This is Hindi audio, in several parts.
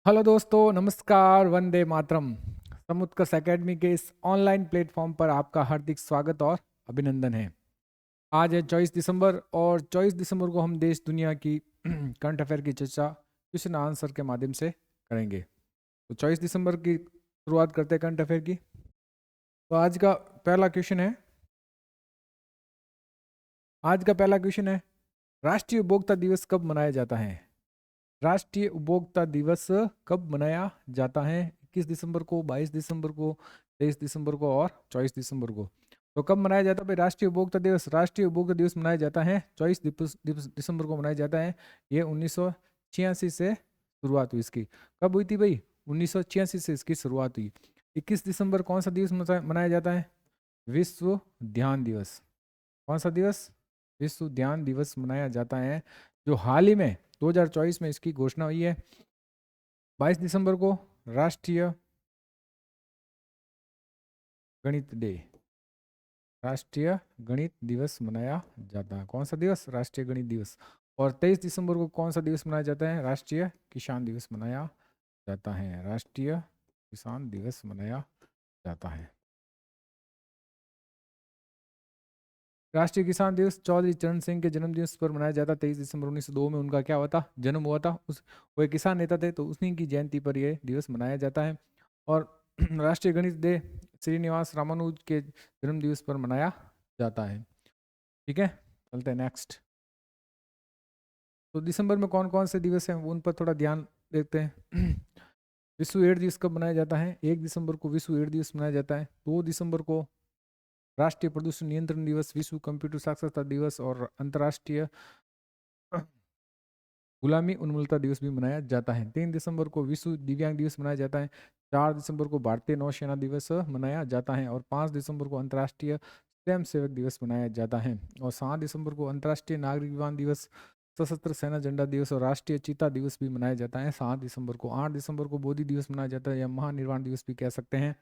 हेलो दोस्तों, नमस्कार, वंदे मातरम। समुत्कर्ष एकेडमी के इस ऑनलाइन प्लेटफॉर्म पर आपका हार्दिक स्वागत और अभिनंदन है। आज है 24 दिसंबर और 24 दिसंबर को हम देश दुनिया की करंट अफेयर की चर्चा क्वेश्चन आंसर के माध्यम से करेंगे। तो 24 दिसंबर की शुरुआत करते हैं करंट अफेयर की। तो आज का पहला क्वेश्चन है, राष्ट्रीय उपभोक्ता दिवस कब मनाया जाता है? राष्ट्रीय उपभोक्ता दिवस कब मनाया जाता है? 21 दिसंबर को, 22 दिसंबर को, 23 दिसंबर को और 24 दिसंबर को। तो कब मनाया जाता है भाई राष्ट्रीय उपभोक्ता दिवस? राष्ट्रीय उपभोक्ता दिवस मनाया जाता है 24 दिसंबर को मनाया जाता है। ये 1986 से शुरुआत हुई इसकी। कब हुई थी भाई? 1986 से इसकी शुरुआत हुई। 21 दिसंबर कौन सा दिवस मनाया जाता है? विश्व ध्यान दिवस। कौन सा दिवस? विश्व ध्यान दिवस मनाया जाता है, जो हाल ही में 2024 में इसकी घोषणा हुई है। 22 दिसंबर को राष्ट्रीय गणित डे, राष्ट्रीय गणित दिवस मनाया जाता है। कौन सा दिवस? राष्ट्रीय गणित दिवस। और 23 दिसंबर को कौन सा दिवस मनाया जाता है? राष्ट्रीय किसान दिवस मनाया जाता है। राष्ट्रीय किसान दिवस मनाया जाता है। राष्ट्रीय किसान दिवस चौधरी चरण सिंह के जन्म दिवस पर मनाया जाता है। 23 दिसंबर 1902 में उनका क्या हुआ था? जन्म हुआ था। वो एक किसान नेता थे, तो उन्हीं की जयंती पर यह दिवस मनाया जाता है। और राष्ट्रीय गणित डे श्रीनिवास रामानुज के जन्म दिवस पर मनाया जाता है। ठीक है, चलते हैं नेक्स्ट। तो दिसंबर में कौन कौन से दिवस हैं उन पर थोड़ा ध्यान देते हैं। विश्व एड्स दिवस कब मनाया जाता है? 1 दिसंबर को विश्व एड्स दिवस मनाया जाता है। 2 दिसंबर को राष्ट्रीय प्रदूषण नियंत्रण दिवस, विश्व कंप्यूटर साक्षरता दिवस और अंतर्राष्ट्रीय गुलामी उन्मूलता दिवस भी मनाया जाता है। 3 दिसंबर को विश्व दिव्यांग दिवस मनाया जाता है। 4 दिसंबर को भारतीय नौसेना दिवस मनाया जाता है। और 5 दिसंबर को अंतर्राष्ट्रीय स्वयं सेवक दिवस मनाया जाता है। और 7 दिसंबर को अंतर्राष्ट्रीय नागरिक विमान दिवस, सशस्त्र सेना झंडा दिवस और राष्ट्रीय चीता दिवस भी मनाया जाता है 7 दिसंबर को। 8 दिसंबर को बोधि दिवस मनाया जाता है, या महानिर्वाण दिवस भी कह सकते हैं।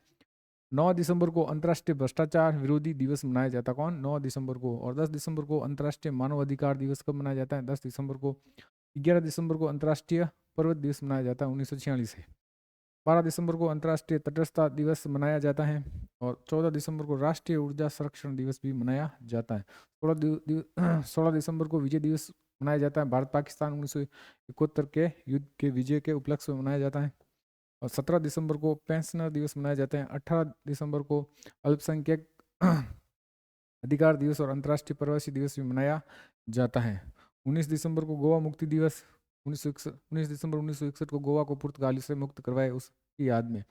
9 दिसंबर को अंतर्राष्ट्रीय भ्रष्टाचार विरोधी दिवस मनाया जाता है। कौन? 9 दिसंबर को। और 10 दिसंबर को अंतर्राष्ट्रीय मानव अधिकार दिवस कब मनाया जाता है? 10 दिसंबर को। 11 दिसंबर को अंतर्राष्ट्रीय पर्वत दिवस मनाया जाता है 1946 से। 12 दिसंबर को अंतर्राष्ट्रीय तटस्थता दिवस मनाया जाता है। और 14 दिसंबर को राष्ट्रीय ऊर्जा संरक्षण दिवस भी मनाया जाता है। 16 दिसंबर को विजय दिवस मनाया जाता है। भारत पाकिस्तान 1971 के युद्ध के विजय के उपलक्ष्य में मनाया जाता है। और 17 दिसंबर को पेंशनर दिवस मनाया जाता है। 18 दिसंबर को अल्पसंख्यक अधिकार दिवस और अंतर्राष्ट्रीय प्रवासी दिवस भी मनाया जाता है। 19 दिसंबर को गोवा मुक्ति दिवस, 19 दिसंबर 1961 को गोवा को पुर्तगाली से मुक्त करवाए उसकी याद में।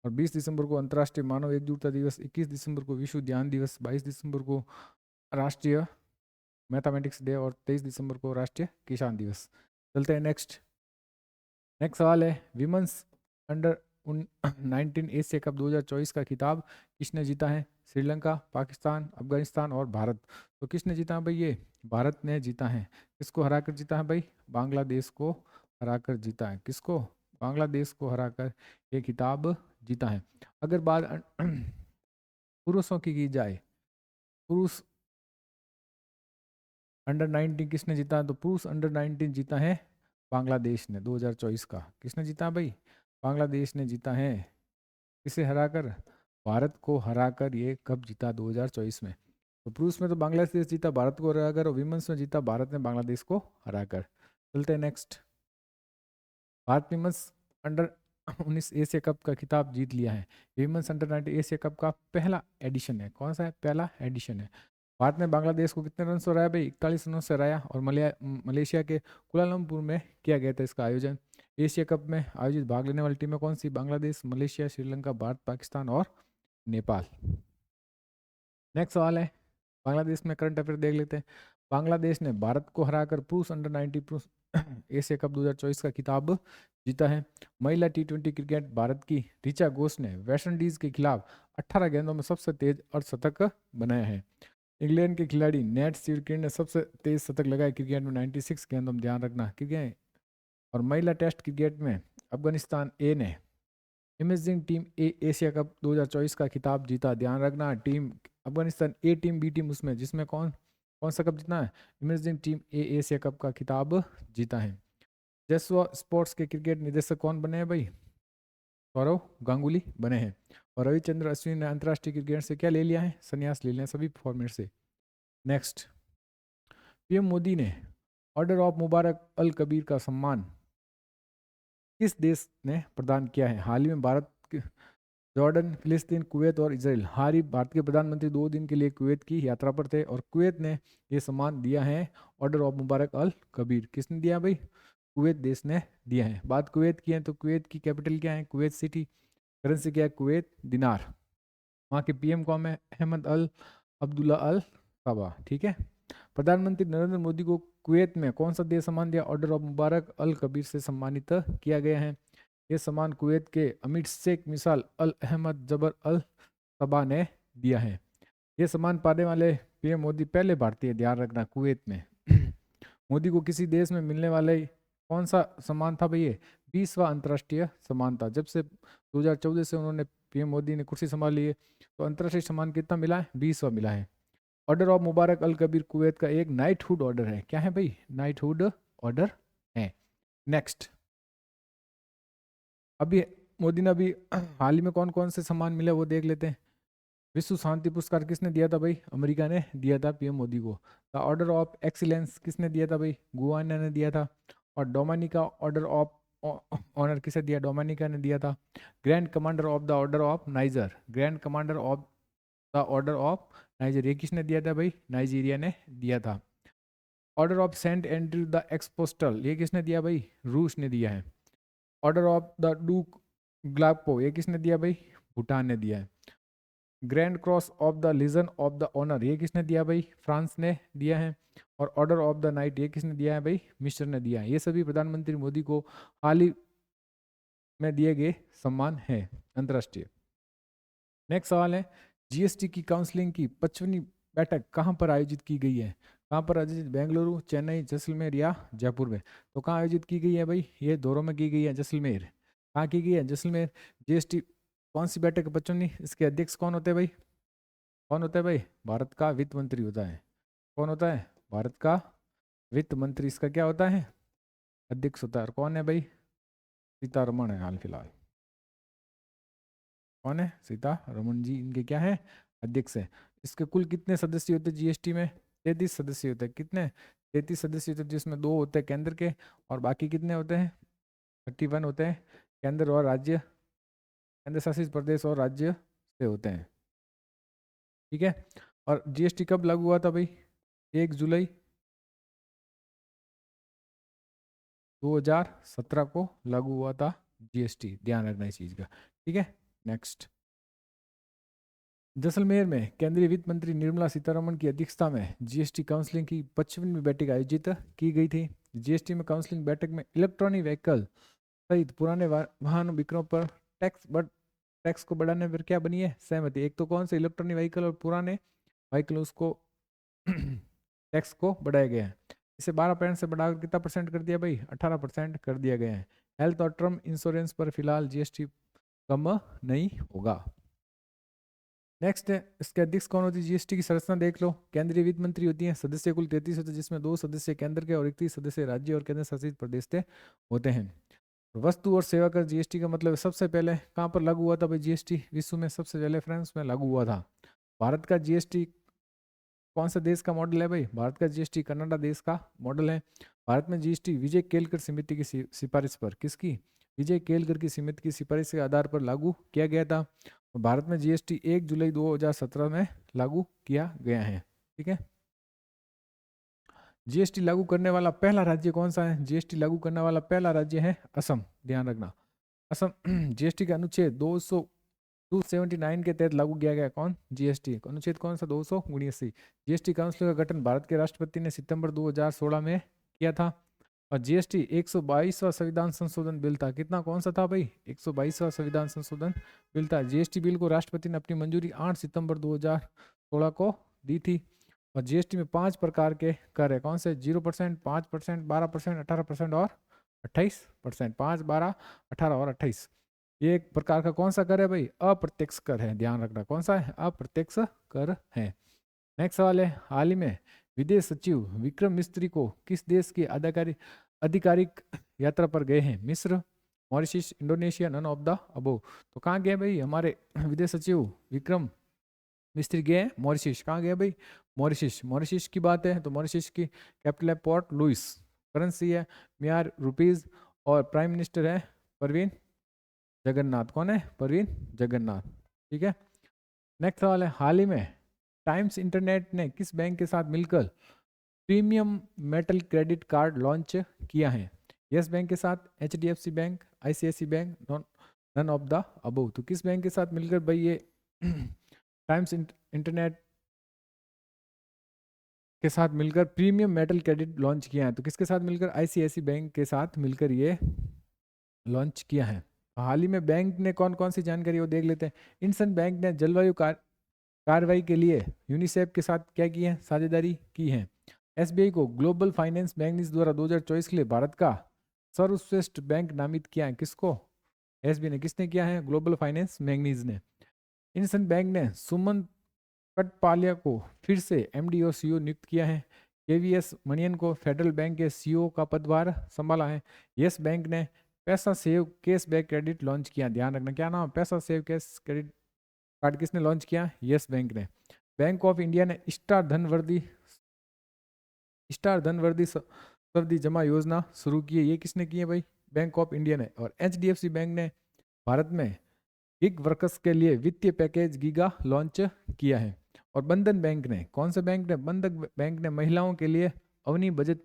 और 20 दिसंबर को अंतर्राष्ट्रीय मानव एकजुटता दिवस, 21 दिसंबर को विश्व ध्यान दिवस, 22 दिसंबर को राष्ट्रीय मैथमेटिक्स डे और 23 दिसंबर को राष्ट्रीय किसान दिवस। चलते हैं नेक्स्ट। नेक्स्ट सवाल है, विमेंस अंडर 19 एशिया कप 2024 का खिताब किसने जीता है? श्रीलंका, पाकिस्तान, अफगानिस्तान और भारत। तो किसने जीता है भाई? ये भारत ने जीता है। किसको हराकर जीता है भाई? बांग्लादेश को हराकर जीता है। किसको? बांग्लादेश को हराकर ये खिताब जीता है। अगर बात पुरुषों की जाए, पुरुष अंडर 19 किसने जीता है? तो पुरुष अंडर 19 जीता है बांग्लादेश ने 2024 का। किसने जीता भाई? बांग्लादेश ने जीता है। किसे हराकर? भारत को हराकर ये कब जीता? 2024 में। तो पुरुष में तो बांग्लादेश जीता भारत को हराकर, और विमेंस में जीता भारत ने बांग्लादेश को हराकर। चलते हैं next. Bharat women's under 19 Asia cup का खिताब जीत लिया है। विमेंस अंडर 19 एशिया कप का पहला एडिशन है। कौन सा है? पहला एडिशन है। भारत ने बांग्लादेश को कितने रन से हराया भाई? 41 रनों से हराया। और मलेशिया के कुलालमपुर में किया गया था इसका आयोजन। एशिया कप में आयोजित भाग लेने वाली टीमें कौन सी? बांग्लादेश, मलेशिया, श्रीलंका, भारत, पाकिस्तान और नेपाल। नेक्स्ट सवाल है, बांग्लादेश में करंट अफेयर देख लेते हैं। बांग्लादेश ने भारत को हराकर पुरुष अंडर 19 पुरुष एशिया कप 2024 का खिताब जीता है। महिला T20 क्रिकेट भारत की ऋचा घोष ने वेस्टइंडीज के खिलाफ 18 गेंदों में सबसे तेज अर्धशतक बनाया है। इंग्लैंड के खिलाड़ी नेट सिरकिन ने सबसे तेज शतक लगाए क्रिकेट में 96 गेंदों में, ध्यान रखना क्रिकेट। और महिला टेस्ट क्रिकेट में अफगानिस्तान ए ने इमेजिंग टीम ए एशिया कप 2024 का खिताब जीता। ध्यान रखना, टीम अफगानिस्तान ए टीम, बी टीम उसमें, जिसमें कौन कौन सा कप जीतना है? इमेजिंग टीम ए एशिया कप का खिताब जीता है। जसवा स्पोर्ट्स के क्रिकेट निदेशक कौन बने हैं भाई? सौरव गांगुली बने हैं। और रविचंद्र अश्विन ने अंतर्राष्ट्रीय क्रिकेट से क्या ले लिया है? संन्यास ले लिया है सभी फॉर्मेट से। नेक्स्ट, पीएम मोदी ने order of Mubarak Al Kabir का सम्मान किस देश ने प्रदान किया है? हाल ही में भारत के जॉर्डन, फिलिस्तीन, कुवैत और इजराइल। हाल ही भारत के प्रधानमंत्री 2 दिन के लिए कुवैत की यात्रा पर थे और कुवैत ने ये सम्मान दिया है, order of Mubarak Al Kabir. किसने दिया भाई? कुवैत देश ने दिया है। बात कुवैत की है तो कुवैत की कैपिटल क्या है? Kuwait city. करेंसी क्या है? कुवैत दिनार। वहाँ के पीएम कौन है? अहमद अल अब्दुल्ला अल सबा। ठीक है। प्रधानमंत्री नरेंद्र मोदी को कुवैत में कौन सा देश सम्मान दिया? Order of Mubarak Al Kabir से सम्मानित किया गया है। ये सम्मान कुवैत के अमीर शेख मिसाल अल अहमद जबर अल सबा ने दिया है। ये सम्मान पाने वाले पीएम मोदी पहले भारतीय, ध्यान रखना, कुवैत में। मोदी को किसी देश में मिलने वाले कौन सा सम्मान था भाई? ये 20वां अंतर्राष्ट्रीय सम्मान था। जब से 2014 से उन्होंने, पीएम मोदी ने कुर्सी संभाली है, तो अंतर्राष्ट्रीय सम्मान कितना मिला है? 20वां मिला है। Order of Mubarak Al Kabir Kuwait का एक नाइटहुड ऑर्डर है। क्या है भाई? नाइटहुड ऑर्डर है। नेक्स्ट, अभी मोदी ने अभी हाल ही में कौन कौन से सम्मान मिले वो देख लेते हैं। विश्व शांति पुरस्कार किसने दिया था भाई? अमेरिका ने दिया था पीएम मोदी को। द ऑर्डर ऑफ एक्सीलेंस किसने दिया था भाई? गुआना ने दिया था। और डोमिनिका ऑर्डर ऑफ ऑनर किसे दिया? डोमिनिका ने दिया था। Grand commander of the order of Niger, grand commander of the order of Niger, ये किसने दिया था भाई? नाइजीरिया ने दिया था। Order of Saint Andrew the Apostle, ये किसने दिया भाई? रूस ने दिया है। Order of the Druk Gyalpo, ये किसने दिया भाई? भूटान ने दिया है। Grand cross of the legion of the honour, ये किसने दिया भाई? फ्रांस ने दिया है। और ऑर्डर ऑफ द नाइट, ये किसने दिया है भाई? मिस्र ने दिया है। ये सभी प्रधानमंत्री मोदी को हाल ही में दिए गए सम्मान है अंतर्राष्ट्रीय। नेक्स्ट सवाल है, जीएसटी की काउंसलिंग की 55वीं बैठक कहाँ पर आयोजित की गई है? कहाँ पर आयोजित? बेंगलुरु, चेन्नई, जैसलमेर या जयपुर में? तो कहाँ आयोजित की गई है भाई? ये दोनों में की गई है। जैसलमेर। कहाँ की गई है? जैसलमेर। जीएसटी कौन सी बैठक? 55वीं। इसके अध्यक्ष कौन होते हैं भाई? कौन होता है भाई? भारत का वित्त मंत्री होता है। कौन होता है? भारत का वित्त मंत्री। इसका क्या होता है? अध्यक्ष होता है। और कौन है भाई? सीतारमण है हाल फिलहाल। कौन है? सीतारमण जी इनके क्या है? अध्यक्ष है। इसके कुल कितने सदस्य होते हैं जीएसटी में? 33 सदस्य होते हैं। कितने? 33 सदस्य होते हैं, जिसमें 2 होते हैं केंद्र के, और बाकी कितने होते हैं? 31 होते हैं केंद्र और राज्य, केंद्र शासित प्रदेश और राज्य से होते हैं। ठीक है। और जीएसटी कब लागू हुआ था भाई? 1 जुलाई 2017 को लागू हुआ था जीएसटी, ध्यान रखना इस चीज का। ठीक है। नेक्स्ट, जैसलमेर में केंद्रीय वित्त मंत्री निर्मला सीतारमण की अध्यक्षता में जीएसटी काउंसलिंग की 55वीं बैठक आयोजित की गई थी। जीएसटी में काउंसलिंग बैठक में इलेक्ट्रॉनिक व्हीकल सहित पुराने वाहन विक्रयों पर टैक्स को बढ़ाने पर क्या बनी है? सहमति। एक तो कौन से? इलेक्ट्रॉनिक व्हीकल और पुराने व्हीकल, उसको टैक्स को बढ़ाया गया है। इसे 12% से बढ़ाकर कितना परसेंट कर दिया भाई? 18% कर दिया गया है। हेल्थ और टर्म इंश्योरेंस पर फिलहाल जीएसटी कम नहीं होगा। नेक्स्ट है, इसके अध्यक्ष कौन होती है? जीएसटी की संरचना देख लो। केंद्रीय वित्त मंत्री होती है, सदस्य कुल 33 होते हैं, जिसमें 2 सदस्य केंद्र के और 31 सदस्य राज्य और केंद्र शासित प्रदेश के होते हैं। वस्तु और सेवा कर जीएसटी का मतलब सबसे पहले कहाँ पर लागू हुआ था भाई? जीएसटी विश्व में सबसे पहले फ्रांस में लागू हुआ था। भारत का जीएसटी कौन सा देश का मॉडल है भाई? भारत का जीएसटी कनाडा देश का मॉडल है। भारत में जीएसटी विजय केलकर समिति की सिफारिश पर, किसकी? विजय केलकर की समिति की सिफारिश के आधार पर लागू किया गया था। भारत में जीएसटी 1 जुलाई 2017 में लागू किया गया है। ठीक है। जीएसटी लागू करने वाला पहला राज्य कौन सा है? जीएसटी लागू करने वाला पहला राज्य है असम, ध्यान रखना। असम जीएसटी का अनुच्छेद 279 के तहत लागू किया गया। कौन? जीएसटी अनुच्छेद कौन सा? 279। जीएसटी काउंसिल का गठन भारत के राष्ट्रपति ने सितंबर 2016 में किया था। और जीएसटी 122वां संविधान संशोधन बिल था। कितना? कौन सा था भाई? 122वां संविधान संशोधन बिल था। जीएसटी बिल को राष्ट्रपति ने अपनी मंजूरी 8 सितंबर 2016 को दी थी। और जीएसटी में 5 प्रकार के कर है। कौन से? 0%, 5%, 12%, 18% और 28%। 5, 12, 18 और 28। ये एक प्रकार का कौन सा कर है भाई? अप्रत्यक्ष कर है, ध्यान रखना। कौन सा है? अप्रत्यक्ष कर है। नेक्स्ट सवाल है, हाल ही में विदेश सचिव विक्रम मिस्त्री को किस देश की आधिकारिक यात्रा पर गए हैं? मिस्र, Mauritius, Indonesia, none of the above. तो कहाँ गए भाई हमारे विदेश सचिव विक्रम मिस्त्री गए हैं मॉरिशस। कहाँ गए भाई? मॉरिशस। मॉरिशस की बात है तो मॉरिशस की कैपिटल है पोर्ट लुइस, करेंसी है म्यार रुपीज, और प्राइम मिनिस्टर है परवीन जगन्नाथ। कौन है? परवीन जगन्नाथ। ठीक है। नेक्स्ट सवाल है, हाल ही में टाइम्स इंटरनेट ने किस बैंक के साथ मिलकर premium metal credit card launch किया है? यस बैंक के साथ, HDFC bank, ICICI bank, none of the above. तो किस बैंक के साथ मिलकर भाई ये टाइम्स इंटरनेट के साथ मिलकर प्रीमियम मेटल क्रेडिट लॉन्च किया है? तो किसके साथ मिलकर? ICICI बैंक के साथ मिलकर ये लॉन्च किया है। हाल ही में बैंक ने कौन कौन सी जानकारी वो देख लेते हैं। इंडसइंड बैंक ने जलवायु कार्रवाई के लिए यूनिसेफ के साथ क्या की है? साझेदारी की है। SBI को ग्लोबल फाइनेंस मैग्नीज द्वारा 2024 के लिए भारत का सर्वश्रेष्ठ बैंक नामित किया है। किसको? SBI ने। किसने किया है? ग्लोबल फाइनेंस मैग्नीज ने। इंडसइंड बैंक ने सुमन कटपालिया को फिर से MD और CEO नियुक्त किया है। KVS मणियन को फेडरल बैंक के CEO का पदभार संभाला है। यस बैंक ने पैसा save cash bank credit launch किया। ध्यान रखना क्या नाम? पैसा सेव कैश क्रेडिट कार्ड किसने लॉन्च किया? यस बैंक ने। बैंक ऑफ इंडिया ने स्टार धनवर्दी सावधि जमा योजना शुरू की है। ये किसने की है भाई? बैंक ऑफ इंडिया ने। और HDFC बैंक ने भारत में गिग वर्कर्स के लिए वित्तीय पैकेज गीगा लॉन्च किया है। और बंधन बैंक ने, कौन से बैंक ने? बंधन बैंक ने महिलाओं के लिए अवनी बचत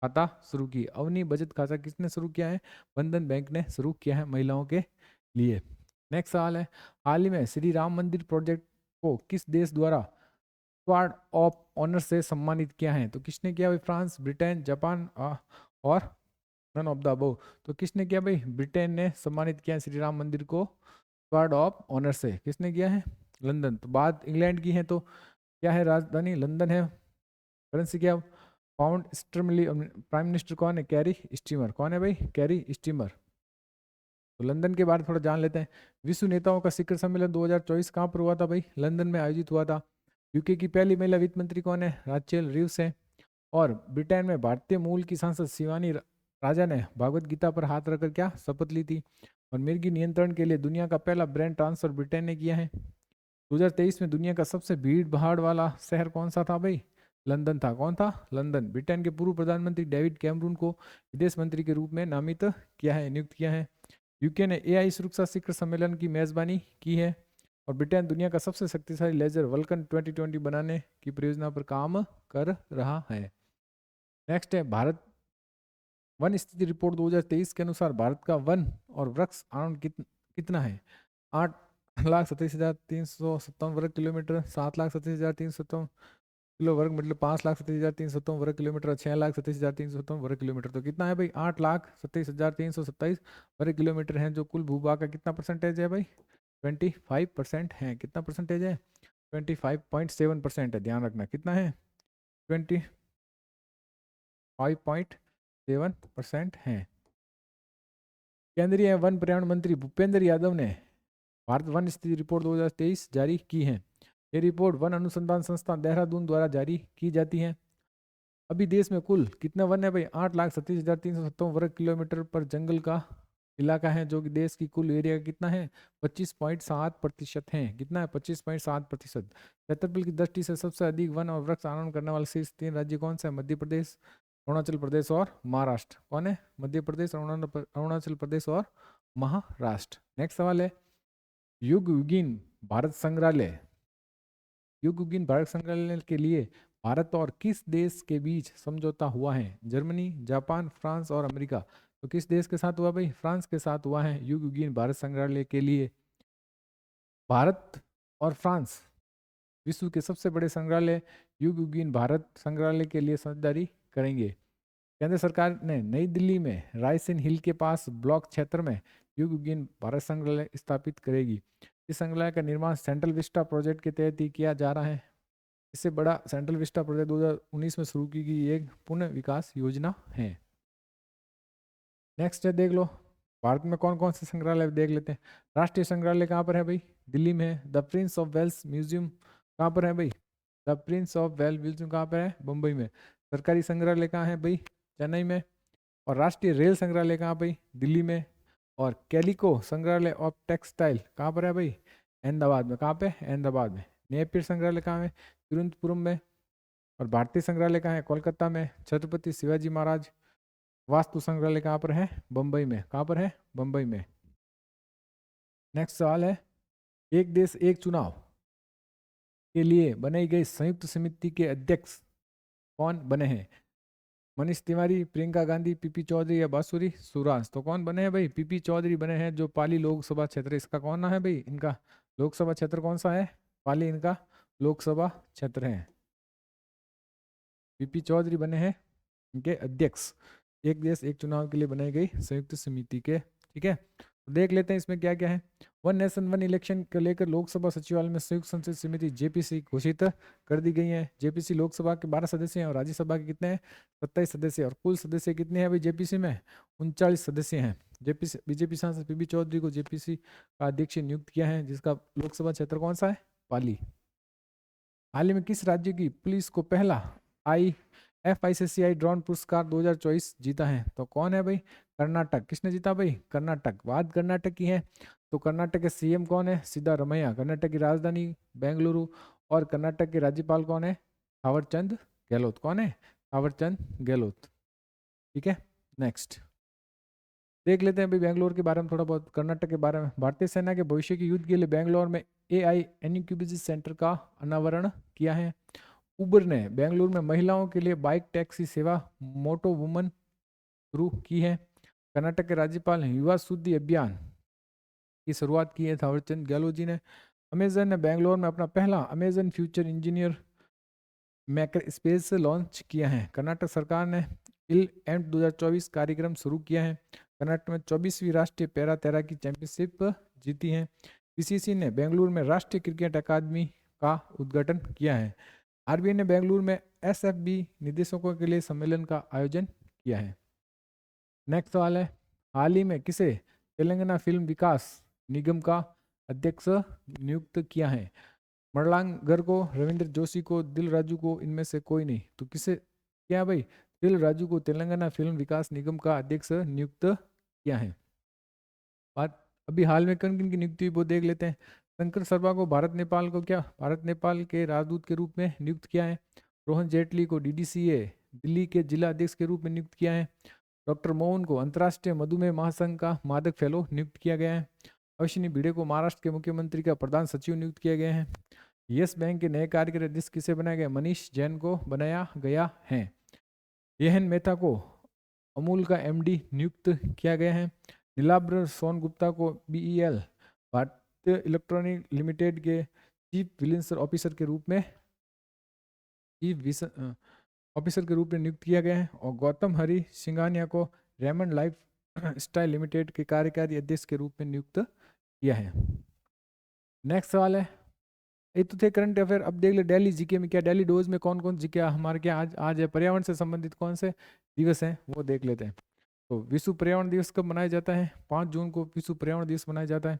खाता शुरू की। अवनी बचत खाता किसने शुरू किया है? बंधन बैंक ने शुरू किया है महिलाओं के लिए। नेक्स्ट सवाल है, हाल ही में श्री राम मंदिर प्रोजेक्ट को किस देश द्वारा स्वार्ड ऑफ ऑनर से सम्मानित किया है? तो किसने किया भाई? फ्रांस, ब्रिटेन, जापान और नन ऑफ द अबव। तो किसने किया भाई? ब्रिटेन ने सम्मानित किया श्री राम मंदिर को स्वार्ड ऑफ ऑनर से। किसने किया है? लंदन। तो बात इंग्लैंड की है तो क्या है? राजधानी लंदन है। करेंसी क्या? Pound sterling. प्राइम मिनिस्टर कौन है? Carry steamer. कौन है भाई? Carry steamer. तो लंदन के बारे में थोड़ा जान लेते हैं। विश्व नेताओं का शिखर सम्मेलन 2024 कहाँ पर हुआ था भाई? लंदन में आयोजित हुआ था। यूके की पहली महिला वित्त मंत्री कौन है? राचेल रिव्स है। और ब्रिटेन में भारतीय मूल की सांसद शिवानी राजा ने भागवत गीता पर हाथ रखकर क्या शपथ ली थी? और मिर्गी नियंत्रण के लिए दुनिया का पहला ब्रांड ट्रांसफर ब्रिटेन ने किया है। 2023 में दुनिया का सबसे भीड़ भाड़ वाला शहर कौन सा था भाई? लंदन था। कौन था? लंदन। ब्रिटेन के पूर्व प्रधानमंत्री डेविड कैमरून को विदेश मंत्री के रूप में नामित किया है, नियुक्त किया है। यूके ने AI सुरक्षा शिखर सम्मेलन की मेजबानी की है। और ब्रिटेन दुनिया का सबसे शक्तिशाली लेजर वल्कन 2020 बनाने की परियोजना पर काम कर रहा है। नेक्स्ट है, भारत वन स्थिति रिपोर्ट 2023 के अनुसार भारत का वन और वृक्ष आनंद कितना है? 8,37,357 वर्ग किलोमीटर, 7,37,357 किलो वर्ग मतलब 5,37,357 वर्ग किलोमीटर, 6,37,357 वर्ग किलोमीटर। तो कितना है भाई? 8,27,327 वर्ग किलोमीटर है, जो कुल भूभाग का कितना परसेंटेज है भाई? 25% है। कितना परसेंटेज है? 25.7% है। ध्यान रखना कितना है? 25.7% है। केंद्रीय वन पर्यावरण मंत्री भूपेंद्र यादव ने भारत वन स्थिति रिपोर्ट 2023 जारी की है। ये रिपोर्ट वन अनुसंधान संस्थान देहरादून द्वारा जारी की जाती है। अभी देश में कुल कितना वन है भाई? 8,37,357 वर्ग किलोमीटर पर जंगल का इलाका है, जो कि देश की कुल एरिया का कितना है? 25.7% है। कितना है? 25.7%। क्षेत्रफल की दृष्टि से सबसे अधिक वन और वृक्ष आनंद करने वाले शीर्ष 3 राज्य कौन से हैं? मध्य प्रदेश, अरुणाचल प्रदेश और महाराष्ट्र। कौन है? मध्य प्रदेश, अरुणाचल प्रदेश और महाराष्ट्र। नेक्स्ट सवाल है, युगविहीन भारत संग्रहालय के लिए भारत और किस देश के बीच समझौता हुआ है? जर्मनी, जापान, फ्रांस और अमेरिका। तो किस देश के साथ हुआ भाई? फ्रांस के साथ हुआ है युगविहीन भारत संग्रहालय के लिए। भारत और फ्रांस विश्व के सबसे बड़े संग्रहालय युगविहीन भारत संग्रहालय के लिए साझेदारी करेंगे। केंद्र सरकार ने नई दिल्ली में रायसेन हिल के पास ब्लॉक क्षेत्र में युगविहीन भारत संग्रहालय स्थापित करेगी। इस संग्रहालय का निर्माण सेंट्रल विस्टा प्रोजेक्ट के तहत ही किया जा रहा है। इससे बड़ा सेंट्रल विस्टा प्रोजेक्ट 2019 में शुरू की गई एक पुनः विकास योजना है। नेक्स्ट है, देख लो भारत में कौन कौन से संग्रहालय देख लेते हैं। राष्ट्रीय संग्रहालय कहाँ पर है भाई? दिल्ली में है। The prince of Wales museum कहाँ पर है भाई? The prince of Wales museum कहाँ पर है? मुंबई में। सरकारी संग्रहालय कहाँ है भाई? चेन्नई में। और राष्ट्रीय रेल संग्रहालय कहाँ भाई? दिल्ली में। और कैलिको संग्रहालय ऑफ टेक्सटाइल कहाँ पर है भाई? अहमदाबाद में। कहाँ पे? अहमदाबाद में। नेपियर संग्रहालय कहाँ है? तिरुवनंतपुरम में। और भारतीय संग्रहालय कहाँ है? कोलकाता में। छत्रपति शिवाजी महाराज वास्तु संग्रहालय कहाँ पर है? बम्बई में। कहाँ पर है? बम्बई में। नेक्स्ट सवाल है, एक देश एक चुनाव के लिए बनाई गई संयुक्त समिति के अध्यक्ष कौन बने हैं? मनीष तिवारी, प्रियंका गांधी, पीपी चौधरी या बांसुरी सुराज? तो कौन बने हैं भाई? पीपी चौधरी बने हैं, जो पाली लोकसभा क्षेत्र। इसका कौन ना है भाई? इनका लोकसभा क्षेत्र कौन सा है? पाली इनका लोकसभा क्षेत्र है। पीपी चौधरी बने हैं इनके अध्यक्ष, एक देश एक चुनाव के लिए बनाई गई संयुक्त समिति के। ठीक है, तो देख लेते हैं इसमें क्या क्या है। वन नेशन वन इलेक्शन को लेकर लोकसभा सचिवालय में संयुक्त संसदीय समिति जेपीसी घोषित कर दी गई है। जेपीसी लोकसभा के 12 सदस्य हैं और राज्यसभा के कितने हैं? 27 सदस्य। और कुल सदस्य कितने हैं भाई जेपीसी में? 39 सदस्य हैं। जेपीसी बीजेपी सांसद पीपी चौधरी को जेपीसी का अध्यक्ष नियुक्त किया है, जिसका लोकसभा क्षेत्र कौन सा है? पाली। हाल ही में किस राज्य की पुलिस को पहला FICCI ड्रोन पुरस्कार 2024 जीता है? तो कौन है भाई? कर्नाटक। किसने जीता भाई? कर्नाटक। बात कर्नाटक की है तो कर्नाटक के सीएम कौन है? सिद्धारमैया। कर्नाटक की राजधानी बेंगलुरु। और कर्नाटक के राज्यपाल कौन है? थावरचंद गहलोत। कौन है? थावरचंद गहलोत। ठीक है, नेक्स्ट देख लेते हैं भाई बेंगलोर के बारे में थोड़ा बहुत, कर्नाटक के बारे में। भारतीय सेना के भविष्य के युद्ध के लिए बेंगलोर में AI इनक्यूबेशन सेंटर का अनावरण किया है। उबर ने बेंगलुरु में महिलाओं के लिए बाइक टैक्सी सेवा मोटो वुमन शुरू की है। कर्नाटक के राज्यपाल ने युवा शुद्धि अभियान की शुरुआत की है, थावरचंद गहलोत जी ने। अमेजन ने बेंगलोर में अपना पहला Amazon future engineer Maikal space launch किया है। कर्नाटक सरकार ने इल एंड 2024 कार्यक्रम शुरू किया है। कर्नाटक में 24वीं राष्ट्रीय पैरा तैराकी चैंपियनशिप जीती है। PCC ने बेंगलुरु में राष्ट्रीय क्रिकेट अकादमी का उद्घाटन किया है। RBI ने बेंगलुरु में SFB निदेशकों के लिए सम्मेलन का आयोजन किया है। नेक्स्ट सवाल है, हाल ही में किसे तेलंगाना फिल्म विकास निगम का अध्यक्ष नियुक्त किया है? मरलांगर को, रविंद्र जोशी को, दिल राजू को? इनमें से कोई नहीं। तो किसे क्या भाई? दिल राजू को तेलंगाना फिल्म विकास निगम का अध्यक्ष नियुक्त किया है। बात अभी हाल में किन किन की नियुक्ति वो देख लेते हैं। शंकर शर्मा को भारत नेपाल के राजदूत के रूप में नियुक्त किया है। रोहन जेटली को DDCA दिल्ली के जिला अध्यक्ष के रूप में नियुक्त किया है। डॉक्टर मोहन को अंतर्राष्ट्रीय मधुमेह महासंघ का मादक फेलो नियुक्त किया गया है। अश्विनी भिड़े को महाराष्ट्र के मुख्यमंत्री का प्रधान सचिव नियुक्त किया गया है। यस बैंक के नए कार्यकारी अध्यक्ष किसे बनाया गया? मनीष जैन को बनाया गया है। येहन मेहता को अमूल का MD नियुक्त किया गया है। नीलाब्र सोन गुप्ता को BEL भारतीय इलेक्ट्रॉनिक लिमिटेड के चीफ विजिलेंस ऑफिसर के रूप में नियुक्त किया गया है। और गौतम हरि सिंघानिया को रेमंड लाइफ स्टाइल लिमिटेड के कार्यकारी अध्यक्ष के रूप में नियुक्त किया है। नेक्स्ट सवाल है, ये तो थे करंट अफेयर। अब देख ले दिल्ली जीके में क्या, दिल्ली डोज में कौन कौन जीके हमारे क्या आज है। पर्यावरण से संबंधित कौन से दिवस हैं वो देख लेते हैं। तो विश्व पर्यावरण दिवस कब मनाया जाता है? 5 जून को विश्व पर्यावरण दिवस मनाया जाता है।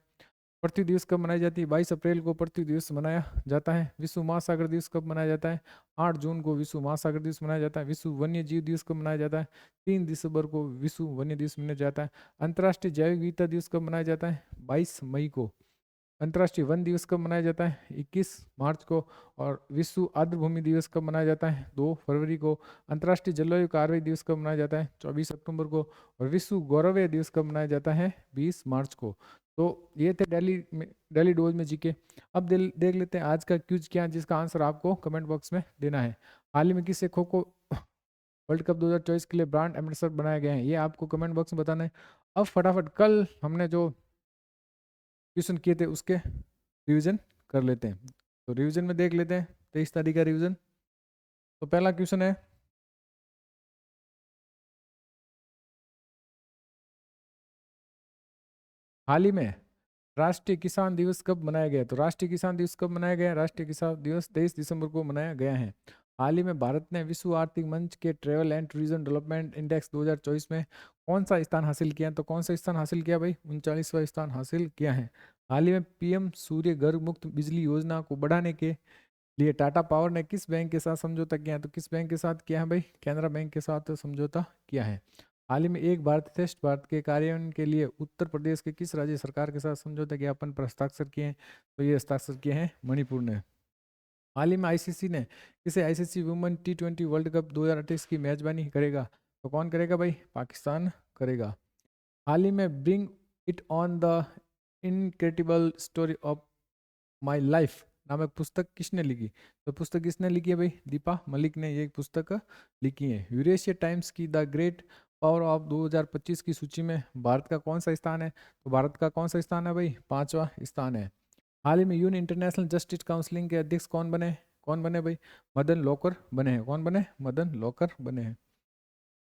पृथ्वी दिवस कब मनाई जाती है? 22 अप्रैल को पृथ्वी दिवस मनाया जाता है। विश्व महासागर दिवस कब मनाया जाता है? 8 जून को विश्व महासागर दिवस मनाया जाता है। विश्व वन्य जीव दिवस कब मनाया जाता है? 3 दिसंबर को विश्व वन्य दिवस मनाया जाता है। अंतर्राष्ट्रीय जैविक विविधता दिवस कब मनाया जाता है? 22 मई को। अंतर्राष्ट्रीय वन दिवस कब मनाया जाता है? 21 मार्च को। और विश्व आर्द्रभूमि दिवस कब मनाया जाता है? 2 फरवरी को। अंतर्राष्ट्रीय जलवायु कार्रवाई दिवस कब मनाया जाता है? 24 अक्टूबर को। और विश्व गौरव दिवस कब मनाया जाता है? 20 मार्च को। तो ये थे दिल्ली डोज में जीके। अब देख लेते हैं आज का क्यूज क्या है, जिसका आंसर आपको कमेंट बॉक्स में देना है। हाल ही में किसे खो खो वर्ल्ड कप 2024 के लिए ब्रांड एम्बेसडर बनाए गए हैं, ये आपको कमेंट बॉक्स में बताना है। अब फटाफट कल हमने जो क्वेश्चन किए थे उसके रिवीजन कर लेते हैं। तो रिवीजन में देख लेते हैं 23 तारीख का रिवीजन। तो पहला क्वेश्चन है, हाल ही में राष्ट्रीय किसान दिवस कब मनाया गया? तो राष्ट्रीय किसान दिवस कब मनाया गया? राष्ट्रीय किसान दिवस 23 दिसंबर को मनाया गया है। हाल ही में भारत ने विश्व आर्थिक मंच के travel and tourism development index 2024 में कौन सा स्थान हासिल किया? तो कौन सा स्थान हासिल किया भाई? 39वां स्थान हासिल किया है। हाल ही में PM सूर्य घर मुक्त बिजली योजना को बढ़ाने के लिए टाटा पावर ने किस बैंक के साथ समझौता किया है? तो किस बैंक के साथ किया है भाई? कैनरा बैंक के साथ समझौता किया है। हाल ही में एक भारत श्रेष्ठ भारत के कार्यान्वयन के लिए उत्तर प्रदेश के किस राज्य सरकार के साथ समझौता ज्ञापन पर हस्ताक्षर किए हैं? तो ये हस्ताक्षर किए हैं मणिपुर ने। हाल ही में आईसीसी ने किसे ICC women T20 world cup 2028 की मेजबानी करेगा? तो कौन करेगा भाई? पाकिस्तान करेगा। हाल ही में bring it on the incredible story of my life नामक पुस्तक किसने लिखी? तो पुस्तक किसने लिखी है भाई? दीपा मलिक ने ये पुस्तक लिखी है। यूरेशिया टाइम्स की द ग्रेट पावर ऑफ 2025 की सूची में भारत का कौन सा स्थान है? तो भारत का कौन सा स्थान है भाई? 5वां स्थान है। हाल ही में यून इंटरनेशनल जस्टिस काउंसिलिंग के अध्यक्ष कौन बने? कौन बने भाई? मदन लोकर बने हैं। कौन बने? मदन लोकर बने हैं।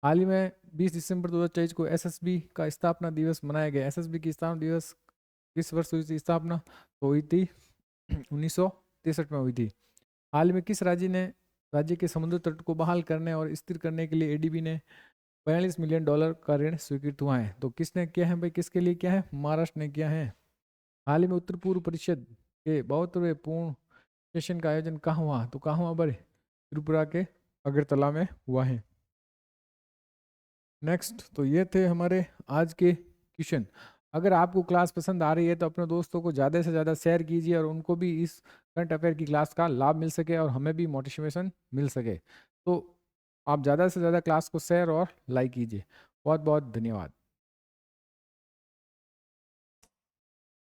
हाल ही में 20 दिसंबर 2023 को एसएसबी का स्थापना दिवस मनाया गया। एसएसबी की स्थापना दिवस किस वर्ष हुई थी स्थापना? तो हुई थी 1963 में हुई थी। हाल में किस राज्य के समुद्र तट को बहाल करने और स्थिर करने के लिए एडीबी ने $42 मिलियन का ऋण स्वीकृत हुआ है? तो किसने किया है भाई? किसके लिए किया है? महाराष्ट्र ने किया है। हाल ही में उत्तर पूर्व परिषद के 72वें पूर्ण सेशन का आयोजन कहाँ हुआ? तो कहाँ हुआ भाई? त्रिपुरा के अगरतला में हुआ है। नेक्स्ट, तो ये थे हमारे आज के क्वेश्चन। अगर आपको क्लास पसंद आ रही है तो अपने दोस्तों को ज़्यादा से ज़्यादा शेयर कीजिए और उनको भी इस करंट अफेयर की क्लास का लाभ मिल सके और हमें भी मोटिवेशन मिल सके। तो आप ज़्यादा से ज़्यादा क्लास को शेयर और लाइक कीजिए। बहुत बहुत धन्यवाद।